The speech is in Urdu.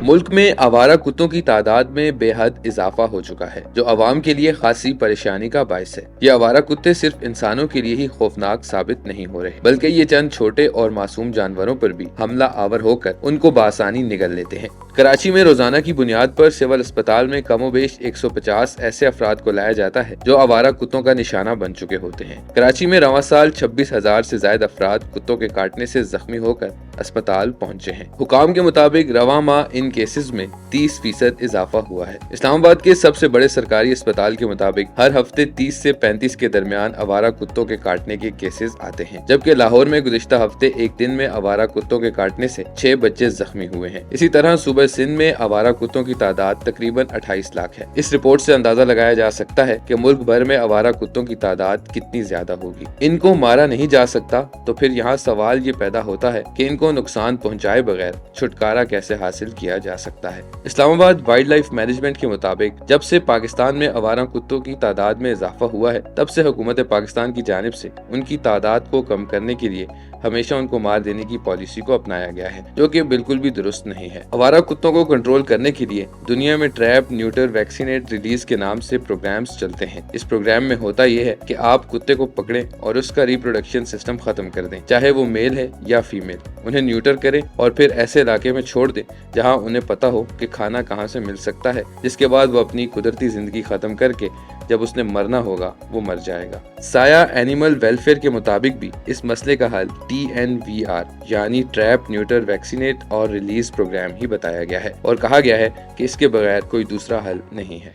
ملک میں آوارہ کتوں کی تعداد میں بے حد اضافہ ہو چکا ہے، جو عوام کے لیے خاصی پریشانی کا باعث ہے۔ یہ آوارہ کتے صرف انسانوں کے لیے ہی خوفناک ثابت نہیں ہو رہے، بلکہ یہ چند چھوٹے اور معصوم جانوروں پر بھی حملہ آور ہو کر ان کو بآسانی نگل لیتے ہیں۔ کراچی میں روزانہ کی بنیاد پر سول اسپتال میں کم و بیش 150 ایسے افراد کو لایا جاتا ہے جو آوارہ کتوں کا نشانہ بن چکے ہوتے ہیں۔ کراچی میں رواں سال 26,000 سے زائد افراد کتوں کے کاٹنے سے زخمی ہو کر اسپتال پہنچے ہیں۔ حکام کے مطابق رواں ماہ ان کیسز میں 30% اضافہ ہوا ہے۔ اسلام آباد کے سب سے بڑے سرکاری اسپتال کے مطابق ہر ہفتے 30 سے 35 کے درمیان آوارہ کتوں کے کاٹنے کے کیسز آتے ہیں، جبکہ لاہور میں گزشتہ ہفتے ایک دن میں آوارہ کتوں کے کاٹنے سے 6 بچے زخمی ہوئے ہیں۔ اسی طرح صوبہ سندھ میں آوارہ کتوں کی تعداد تقریباً 28 لاکھ ہے۔ اس رپورٹ سے اندازہ لگایا جا سکتا ہے کہ ملک بھر میں آوارہ کتوں کی تعداد کتنی زیادہ ہوگی۔ ان کو مارا نہیں جا سکتا تو پھر یہاں سوال یہ پیدا ہوتا ہے کہ ان کو نقصان پہنچائے بغیر چھٹکارا کیسے حاصل کیا جا سکتا ہے۔ اسلام آباد وائلڈ لائف مینجمنٹ کے مطابق جب سے پاکستان میں آوارہ کتوں کی تعداد میں اضافہ ہوا ہے، تب سے حکومت پاکستان کی جانب سے ان کی تعداد کو کم کرنے کے لیے ہمیشہ ان کو مار دینے کی پالیسی کو اپنایا گیا ہے، جو کہ بالکل بھی درست نہیں ہے۔ آوارہ کتوں کو کنٹرول کرنے کے لیے دنیا میں ٹریپ، نیوٹر، ویکسینیٹ، ریلیز کے نام سے پروگرامز چلتے ہیں۔ اس پروگرام میں ہوتا یہ ہے کہ آپ کتے کو پکڑیں اور اس کا ریپروڈکشن سسٹم ختم کر دیں، چاہے وہ میل ہے یا فیمیل۔ انہیں نیوٹر کریں اور پھر ایسے علاقے میں چھوڑ دیں جہاں انہیں پتہ ہو کہ کھانا کہاں سے مل سکتا ہے، جس کے بعد وہ اپنی قدرتی زندگی ختم کر کے جب اس نے مرنا ہوگا وہ مر جائے گا۔ سایہ اینیمل ویلفیئر کے مطابق بھی اس مسئلے کا حل TNVR یعنی ٹریپ، نیوٹر، ویکسینیٹ اور ریلیز پروگرام ہی بتایا گیا ہے، اور کہا گیا ہے کہ اس کے بغیر کوئی دوسرا حل نہیں ہے۔